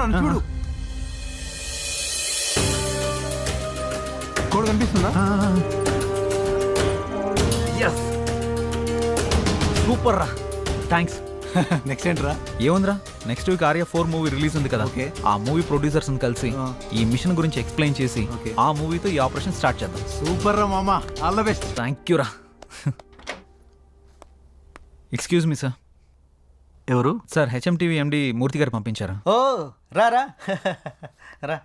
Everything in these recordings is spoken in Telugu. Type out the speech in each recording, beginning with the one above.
చెప్తాను చూడు. కోడ్ కనిపిస్తుందా? సూపర్ రా, థ్యాంక్స్. నెక్స్ట్ ఏంట్రా? ఏముందిరా, next week Arya 4 movie release ఉంది కదా. ఆ మూవీ ప్రొడ్యూసర్స్ కలిసి ఈ మిషన్ గురించి ఎక్స్ప్లెయిన్ చేసి ఆ మూవీతో ఈ ఆపరేషన్ స్టార్ట్ చేద్దాం. సూపర్ రా మామా, all the best. Thank you రా. Excuse me sir. ఎవరు? Sir HMTV MD Murthy garu పంపించారా? ఓ రారా రా.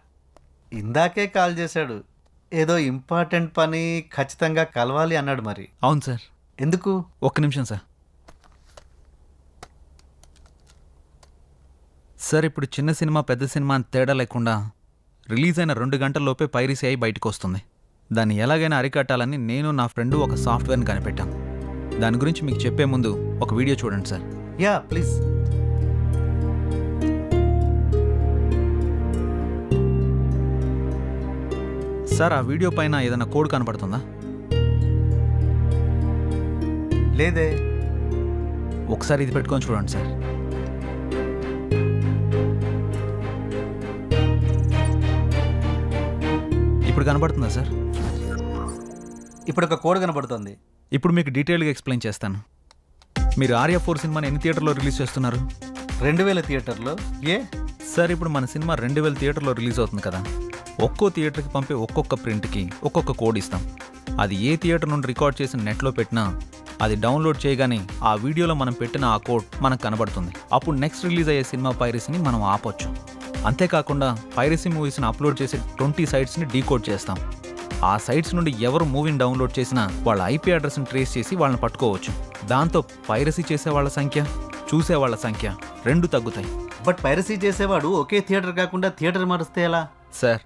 ఇందాకే కాల్ చేశాడు, ఏదో ఇంపార్టెంట్ పని ఖచ్చితంగా కలవాలి అన్నాడు. మరి అవును సార్. ఎందుకు? ఒక్క నిమిషం సార్. సార్ ఇప్పుడు చిన్న సినిమా పెద్ద సినిమా అని తేడా లేకుండా రిలీజ్ అయిన 2 గంటల్లోపే పైరసీ అయి బయటకు వస్తుంది. దాన్ని ఎలాగైనా అరికట్టాలని నేను నా ఫ్రెండ్ ఒక సాఫ్ట్వేర్ని కనిపెట్టాం. దాని గురించి మీకు చెప్పే ముందు ఒక వీడియో చూడండి సార్. Yeah please. సార్ ఆ వీడియో పైన ఏదైనా కోడ్ కనపడుతుందా? లేదే. ఒకసారి ఇది పెట్టుకొని చూడండి సార్. ఇప్పుడు కనపడుతుందా సార్? ఇప్పుడు ఒక కోడ్ కనబడుతుంది. ఇప్పుడు మీకు డీటెయిల్గా ఎక్స్ప్లెయిన్ చేస్తాను. మీరు ఆర్య 4 సినిమాని ఎన్ని థియేటర్లో రిలీజ్ చేస్తున్నారు? 2000 థియేటర్లో. ఏ సార్ ఇప్పుడు మన సినిమా 2000 థియేటర్లో రిలీజ్ అవుతుంది కదా. ఒక్కో థియేటర్కి పంపే ఒక్కొక్క ప్రింట్కి ఒక్కొక్క కోడ్ ఇస్తాం. అది ఏ థియేటర్ నుండి రికార్డ్ చేసి నెట్లో పెట్టినా అది డౌన్లోడ్ చేయగానే ఆ వీడియోలో మనం పెట్టిన ఆ కోడ్ మనకు కనబడుతుంది. అప్పుడు నెక్స్ట్ రిలీజ్ అయ్యే సినిమా పైరసీని మనం ఆపొచ్చు. అంతేకాకుండా పైరసీ మూవీస్ని అప్లోడ్ చేసే 20 సైట్స్ని డీకోడ్ చేస్తాం. ఆ సైట్స్ నుండి ఎవరు మూవీని డౌన్లోడ్ చేసినా వాళ్ళ ఐపీ అడ్రస్ని ట్రేస్ చేసి వాళ్ళని పట్టుకోవచ్చు. దాంతో పైరసీ చేసే వాళ్ళ సంఖ్య, చూసేవాళ్ల సంఖ్య 2 తగ్గుతాయి. బట్ పైరసీ చేసేవాడు ఒకే థియేటర్ కాకుండా థియేటర్ మారుస్తే ఎలా? సార్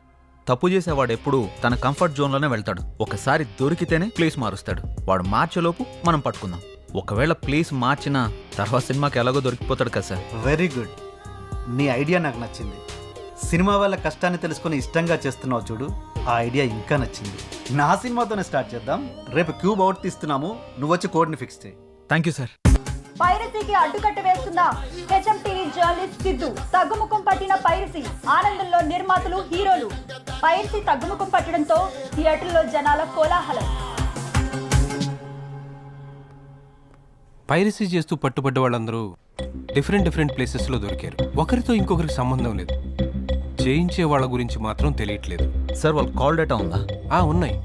తప్పు చేసేవాడు ఎప్పుడూ తన కంఫర్ట్ జోన్లోనే వెళ్తాడు. ఒకసారి దొరికితేనే ప్లేస్ మారుస్తాడు. వాడు మార్చేలోపు మనం పట్టుకుందాం. ఒకవేళ ప్లేస్ మార్చినా తర్వాత సినిమాకి ఎలాగో దొరికిపోతాడు కదా సార్. Very good. నీ ఐడియా నాకు నచ్చింది. సినిమా వాళ్ళ కష్టాన్ని తెలుసుకుని ఇష్టంగా చేస్తున్నావు చూడు, ఆ ఐడియా ఇంకా నచ్చింది. నా సినిమాతోనే స్టార్ట్ చేద్దాం. రేపు క్యూబ్ అవుట్ తీస్తున్నాము, నువ్వు వచ్చి కోడ్ని ఫిక్స్ చేయి. Thank you sir. పైరసీకి అడ్డుకట్ట వేస్తున్న హెచ్ఎంటీవీ జర్నలిస్ట్ సిద్ధు. తగ్గుముఖం పట్టిన పైరసీ, ఆనందంలో నిర్మాతలు, హీరోలు. పైరసీ తగ్గుముఖం పట్టడంతో థియేటర్లో జనాల కోలాహలం. పైరసీ చేస్తూ పట్టుబడ్డ వాళ్ళందరూ డిఫరెంట్ ప్లేసెస్లో దొరికారు. ఒకరితో ఇంకొకరికి సంబంధం లేదు. చేయించే వాళ్ళ గురించి మాత్రం తెలియట్లేదు. సార్ వాళ్ళ కాల్ డేటా ఉందా? ఉన్నాయి.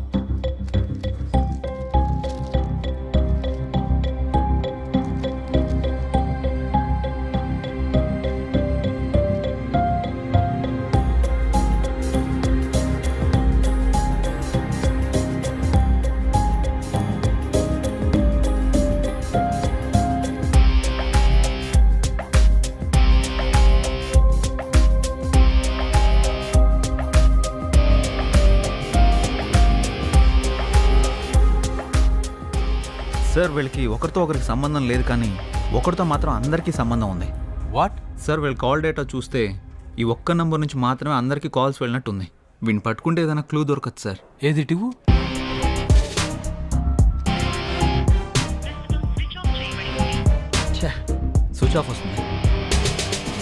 సార్ వీళ్ళకి ఒకరితో ఒకరికి సంబంధం లేదు, కానీ ఒకరితో మాత్రం అందరికీ సంబంధం ఉంది. వాట్? సార్ వీళ్ళ కాల్ డేటా చూస్తే ఈ ఒక్క నంబర్ నుంచి మాత్రమే అందరికీ కాల్స్ వెళ్ళినట్టుంది. వీడిని పట్టుకుంటే ఏదైనా క్లూ దొరకదు సార్. ఏది టివు? స్విచ్ ఆఫ్ వస్తుంది.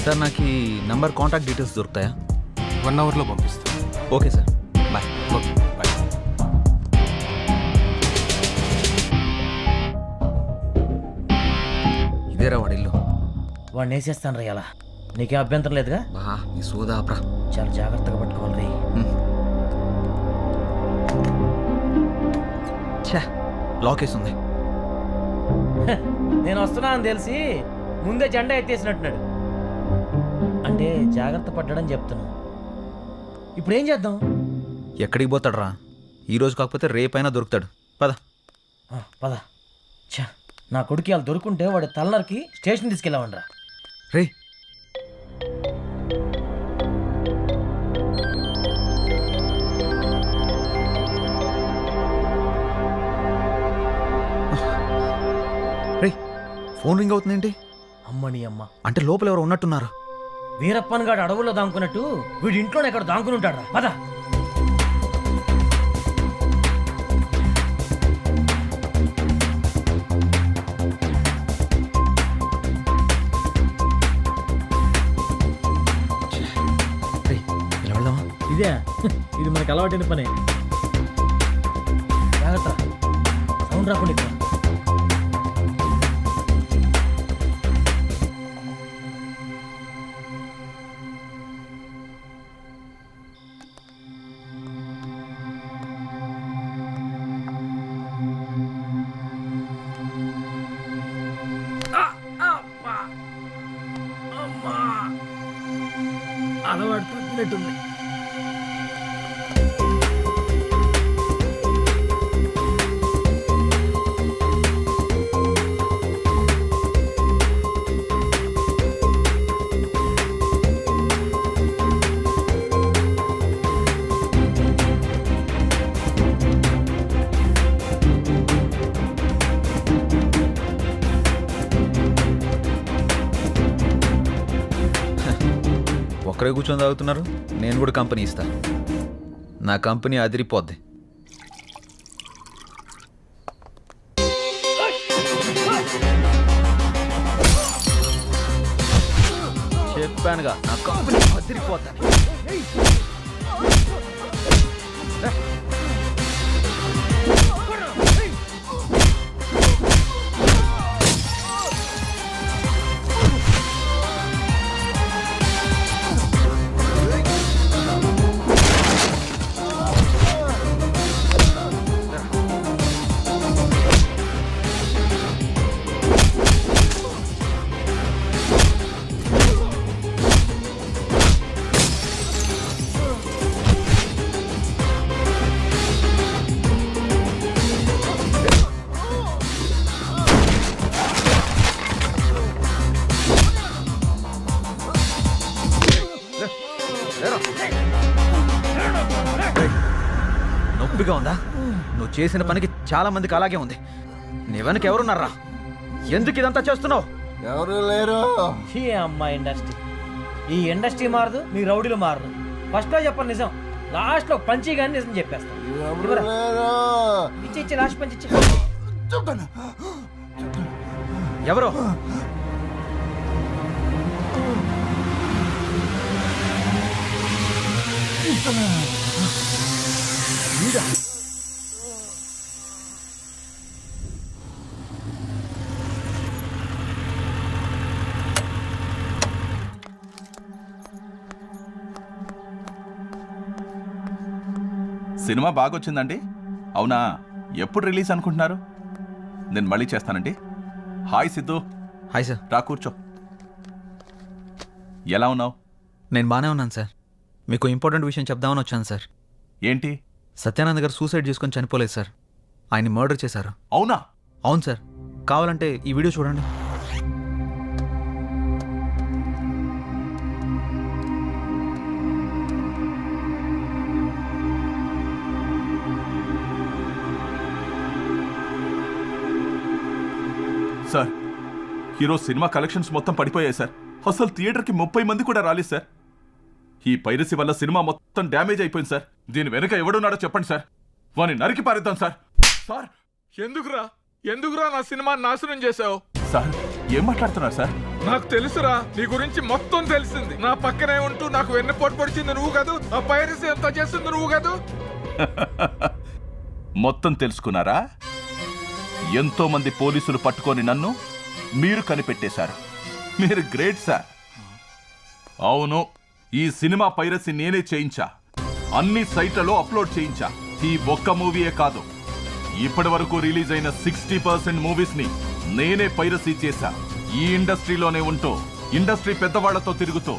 సార్ నాకు ఈ నంబర్ కాంటాక్ట్ డీటెయిల్స్ దొరుకుతాయా? 1 అవర్లో పంపిస్తాను. Okay sir, bye. Okay bye. ఇదేరా వాడి ఇల్లు. వాడిని వేసేస్తాను రా. ఇలా నీకే అభ్యంతరం లేదుగా? బా నీ సోదాప్రా. చాలా జాగ్రత్తగా పట్టుకోవాలి రే. లాక్ వేస్తుంది. నేను వస్తున్నా అని తెలిసి ముందే జెండా ఎత్తేసినట్టున్నాడు. అంటే జాగ్రత్త పడ్డాడని చెప్తున్నా. ఇప్పుడు ఏం చేద్దాం? ఎక్కడికి పోతాడు రా? ఈరోజు కాకపోతే రేపైనా దొరుకుతాడు. పద పద. ఛా, నా కొడుకు వాళ్ళు దొరుకుంటే వాడి తలనరికి స్టేషన్ తీసుకెళ్ళామండ్రా. రే రే ఫోన్ రింగ్ అవుతుందేంటి? అమ్మని అమ్మ, అంటే లోపల ఎవరు ఉన్నట్టున్నారు. వీరప్పన్ గాడు అడవుల్లో దాంకున్నట్టు వీడి ఇంట్లోనే ఎక్కడ దాంకుని ఉంటాడు. పద. అలవాటైన పనే. జాగ్రత్త, సౌండ్ రాకుండా ఇక్కడ. అలవాటు తగ్గినట్టుంది. ఒక్కరే కూర్చొని తాగుతున్నారు, నేను కూడా కంపెనీ ఇస్తాను. నా కంపెనీ అదిరిపోద్ది. చెప్పానుగా నా కంపెనీ అదిరిపోద్దని. నొప్పిగా ఉందా? నువ్వు చేసిన పనికి చాలా మందికి అలాగే ఉంది. నీ వెనక ఎవరున్నారా? ఎందుకు ఇదంతా చేస్తున్నావు? ఎవరు లేరు. ఈ అమ్మ ఇండస్ట్రీ, ఈ ఇండస్ట్రీ మారదు, మీ రౌడీలు మారదు. ఫస్ట్ లో చెప్పను నిజం, లాస్ట్ లో పంచి కానీ నిజం చెప్పేస్తాను. ఎవరు లేరు. ఇచ్చి లాస్ట్ పంచి ఇచ్చి. చెప్తాను. ఎవరు? సినిమా బాగొచ్చిందండి. అవునా, ఎప్పుడు రిలీజ్ అనుకుంటున్నారు? నేను మళ్ళీ చేస్తానండి. హాయ్ సిద్ధు. Hi sir. రా కూర్చో. ఎలా ఉన్నావు? నేను బాగానే ఉన్నాను సార్. మీకు ఇంపార్టెంట్ విషయం చెప్దామని వచ్చాను సార్. ఏంటి? సత్యానంద్ గారు సూసైడ్ చేసుకొని చనిపోలేదు సార్, ఆయన్ని మర్డర్ చేశారు. అవునా? అవును సార్. కావాలంటే ఈ వీడియో చూడండి. సార్, ఈరోజు సినిమా కలెక్షన్స్ మొత్తం పడిపోయాయి సార్. అసలు థియేటర్కి 30 మంది కూడా రాలేదు సార్. ఈ పైరసీ వల్ల సినిమా మొత్తం డ్యామేజ్ అయిపోయింది సార్. దీని వెనుక ఎవడున్నాడో చెప్పండి సార్. వాని నరికి పారేద్దాం సార్. సార్, ఎందుకురా నా సినిమా నాశనం చేశావు? సార్, ఏం మాట్లాడుతున్నారు సార్? నాకు తెలుసురా, నీ గురించి మొత్తం తెలిసింది. నా పక్కనే ఉంటూ నాకు వెన్నపోటు పొడిచింది నువ్వు కాదు, ఆ పైరసీ ఎంత చేసింది నువ్వు కాదు. మొత్తం తెలుసుకున్నారా? ఎంతో మంది పోలీసులు పట్టుకొని నన్ను మీరు కనిపెట్టేశారు. మీరు గ్రేట్ సార్. అవును, ఈ సినిమా పైరసీ నేనే చేయించా. అన్ని సైట్లలో అప్లోడ్ చేయించా. ఈ ఒక్క మూవీయే కాదు, ఇప్పటి వరకు రిలీజ్ అయిన 60% మూవీస్ ని నేనే పైరసీ చేశా. ఈ ఇండస్ట్రీలోనే ఉంటూ ఇండస్ట్రీ పెద్దవాళ్లతో తిరుగుతూ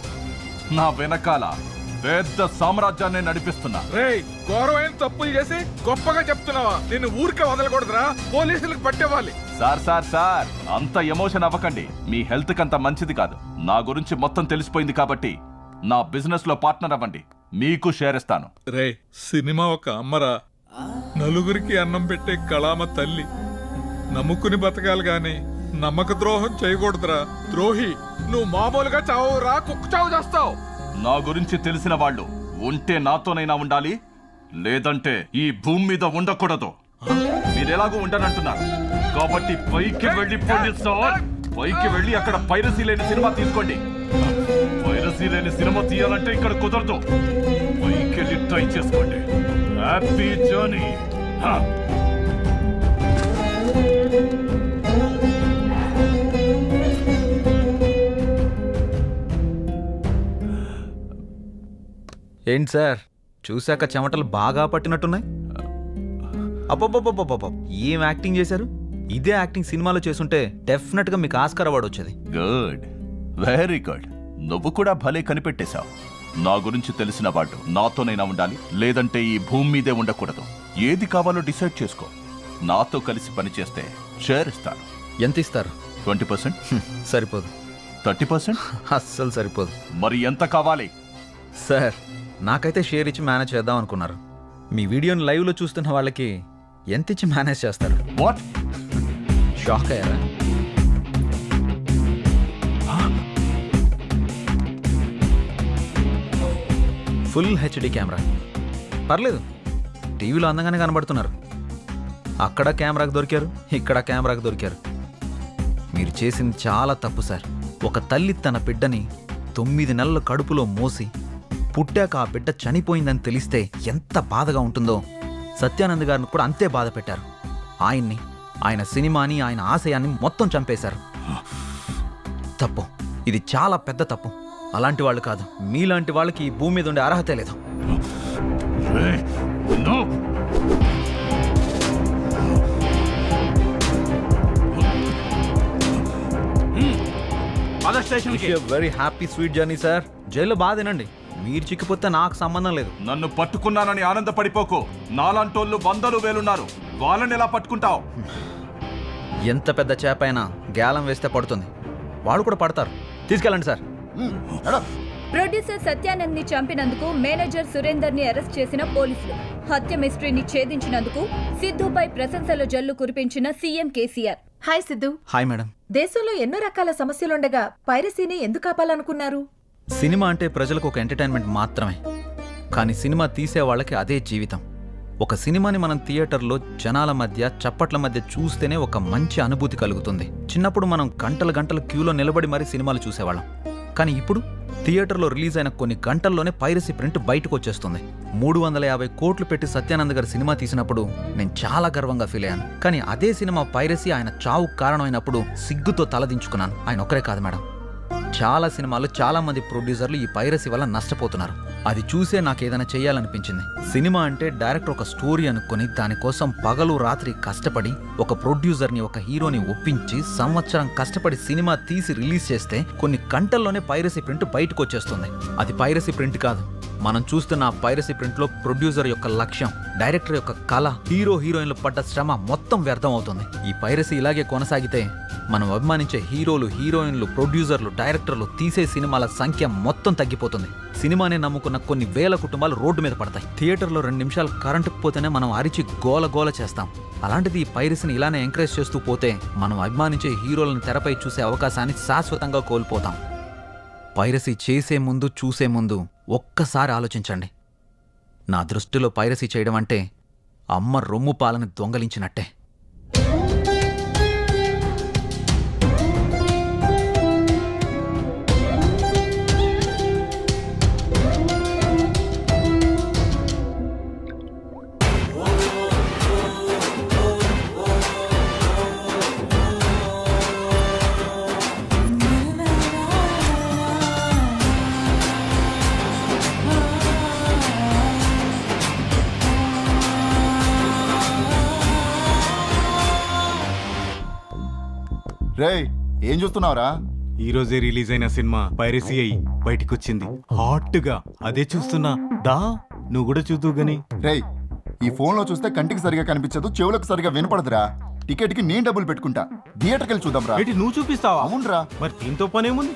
నా వెనకాల పెద్ద సామ్రాజ్యాన్ని నడిపిస్తున్నా. రేయ్, ఘోరమైన తప్పులు చేసి గొప్పగా చెప్తున్నావా? నిన్ను ఊరికే వదలకూడదురా, పోలీసులకు పట్టేవాలి. సార్, అంత ఎమోషన్ అవ్వకండి. మీ హెల్త్ కంత మంచిది కాదు. నా గురించి మొత్తం తెలిసిపోయింది కాబట్టి నా బిజినెస్ లో పార్ట్నర్ అవ్వండి, మీకు షేర్ ఇస్తాను. రే, సినిమా ఒక అమ్మరా, నలుగురికి అన్నం పెట్టే కళామ తల్లి. నమ్ముకుని బతకాలి గాని నమ్మక ద్రోహం చేయకూడదురా. ద్రోహి, నువ్వు మామూలుగా చావురా, కుక్క చావు చేస్తావు. నా గురించి తెలిసిన వాళ్ళు ఉంటే నాతోనైనా ఉండాలి, లేదంటే ఈ భూమి మీద ఉండకూడదు. మీరెలాగూ ఉండనంటున్నారు కాబట్టి పైకి వెళ్ళిపోండి సార్. పైకి వెళ్ళి అక్కడ పైరసీ లేని సినిమా తీసుకోండి. పైరసీ లేని సినిమా తీయాలంటే ఇక్కడ కుదరదు. పైకి వెళ్ళి ట్రై చేసుకోండి. Happy journey. ఏంటి సార్ చూశాక చెమటలు బాగా పట్టినట్టున్నాయి? అబ్బబ్బబ్బబ్బబ్బ, ఏం యాక్టింగ్ చేశారు? ఇదే యాక్టింగ్ సినిమాలో చేసుంటే డెఫినెట్గా మీకు ఆస్కార్ అవార్డు వచ్చేది. Good, very good. నువ్వు కూడా భలే కనిపెట్టేశావు. నా గురించి తెలిసిన వాడు నాతోనైనా ఉండాలి, లేదంటే ఈ భూమి మీదే ఉండకూడదు. ఏది కావాలో డిసైడ్ చేసుకో. నాతో కలిసి పనిచేస్తే షేర్ ఇస్తాను. ఎంత ఇస్తారు? 20%? సరిపోదు. 30%? అస్సలు సరిపోదు. మరి ఎంత కావాలి? సార్ నాకైతే షేర్ ఇచ్చి మేనేజ్ చేద్దాం అనుకున్నారు. మీ వీడియోని లైవ్లో చూస్తున్న వాళ్ళకి ఎంత ఇచ్చి మేనేజ్ చేస్తారు? వాట్? షాక్ అయ్యారా? ఫుల్ హెచ్డి కెమెరా, పర్లేదు. టీవీలో అందంగానే కనబడుతున్నారు. అక్కడ కెమెరాకు దొరికారు, ఇక్కడ కెమెరాకు దొరికారు. మీరు చేసింది చాలా తప్పు సార్. ఒక తల్లి తన బిడ్డని 9 నెలల కడుపులో మోసి పుట్టాక ఆ బిడ్డ చనిపోయిందని తెలిస్తే ఎంత బాధగా ఉంటుందో సత్యానంద్ గారిని కూడా అంతే బాధ పెట్టారు. ఆయన్ని, ఆయన సినిమాని, ఆయన ఆశయాన్ని మొత్తం చంపేశారు. తప్పు, ఇది చాలా పెద్ద తప్పు. అలాంటి వాళ్ళు కాదు, మీలాంటి వాళ్ళకి ఈ భూమి మీద ఉండే అర్హతే లేదు. No! Very happy sweet journey sir. జైల్లో బాధ తినండి, మీరు చిక్కిపోతే నాకు సంబంధం లేదు. నన్ను పట్టుకున్నానని ఆనందపడిపోకు. నాలాంటోళ్ళు 100 వేలున్నారు, వాళ్ళని ఎలా పట్టుకుంటావు? ఎంత పెద్ద చేప అయినా గేలం వేస్తే పడుతుంది. వాళ్ళు కూడా పడతారు. తీసుకెళ్ళండి సార్. ప్రొడ్యూసర్ సత్యానంద్ ని చంపినందుకు మేనేజర్ సురేందర్ ని అరెస్ట్ చేసిన పోలీసులు. హత్య మిస్టరీని ఛేదించినందుకు సిద్ధుపై ప్రశంసల జల్లు కురిపించిన CM KCR. Hi Siddhu. Hi madam. దేశంలో ఎన్నో రకాల సమస్యలుండగా పైరసీని ఎందుకు ఆపాలనుకున్నారు? సినిమా అంటే ప్రజలకు ఒక ఎంటర్టైన్మెంట్ మాత్రమే, కానీ సినిమా తీసే వాళ్ళకి అదే జీవితం. ఒక సినిమాని మనం థియేటర్లో జనాల మధ్య చప్పట్ల మధ్య చూస్తేనే ఒక మంచి అనుభూతి కలుగుతుంది. చిన్నప్పుడు మనం గంటలు గంటలు క్యూలో నిలబడి మరీ సినిమాలు చూసేవాళ్ళం. కానీ ఇప్పుడు థియేటర్లో రిలీజ్ అయిన కొన్ని గంటల్లోనే పైరసీ ప్రింట్ బయటకు వచ్చేస్తుంది. 350 కోట్లు పెట్టి సత్యానంద్ గారి సినిమా తీసినప్పుడు నేను చాలా గర్వంగా ఫీల్ అయ్యాను. కానీ అదే సినిమా పైరసీ ఆయన చావుకు కారణమైనప్పుడు సిగ్గుతో తలదించుకున్నాను. ఆయన ఒక్కరే కాదు మేడం, చాలా సినిమాలు చాలా మంది ప్రొడ్యూసర్లు ఈ పైరసీ వల్ల నష్టపోతున్నారు. అది చూసే నాకు ఏదైనా చేయాలనిపించింది. సినిమా అంటే డైరెక్టర్ ఒక స్టోరీ అనుకుని దానికోసం పగలు రాత్రి కష్టపడి ఒక ప్రొడ్యూసర్ని, ఒక హీరోని ఒప్పించి సంవత్సరం కష్టపడి సినిమా తీసి రిలీజ్ చేస్తే కొన్ని గంటల్లోనే పైరసీ ప్రింట్ బయటకు వచ్చేస్తుంది. అది పైరసీ ప్రింట్ కాదు. మనం చూస్తున్న ఆ పైరసీ ప్రింట్లో ప్రొడ్యూసర్ యొక్క లక్ష్యం, డైరెక్టర్ యొక్క కళ, హీరో హీరోయిన్లు పడ్డ శ్రమ మొత్తం వ్యర్థం అవుతుంది. ఈ పైరసీ ఇలాగే కొనసాగితే మనం అభిమానించే హీరోలు, హీరోయిన్లు, ప్రొడ్యూసర్లు, డైరెక్టర్లు తీసే సినిమాల సంఖ్య మొత్తం తగ్గిపోతుంది. సినిమానే నమ్ముకున్న కొన్ని వేల కుటుంబాలు రోడ్డు మీద పడతాయి. థియేటర్లో 2 నిమిషాలు కరెంటుకు పోతేనే మనం అరిచి గోల గోల చేస్తాం. అలాంటిది ఈ పైరసీని ఇలానే ఎంకరేజ్ చేస్తూ పోతే మనం అభిమానించే హీరోలను తెరపై చూసే అవకాశాన్ని శాశ్వతంగా కోల్పోతాం. పైరసీ చేసే ముందు, చూసే ముందు ఒక్కసారి ఆలోచించండి. నా దృష్టిలో పైరసీ చేయడం అంటే అమ్మ రొమ్ము పాలని దొంగలించినట్టే. రేయ్, ఏం చూస్తున్నావురా? ఈ రోజే రిలీజ్ అయిన సినిమా పైరసీ అయ్యి బయటికి వచ్చింది హాట్ గా. అదే చూస్తున్నా. దా నువ్వు కూడా చూద్దు గని. రేయ్, ఈ ఫోన్ లో చూస్తే కంటికి సరిగా కనిపించదు, చెవులకు సరిగా వినపడదురా. టికెట్ కి నేను డబ్బులు పెట్టుకుంటా, థియేటర్కి వెళ్ళి చూద్దాం రా. నువ్వు చూపిస్తావా? అవునరా. మరి దీంతో పనేముంది?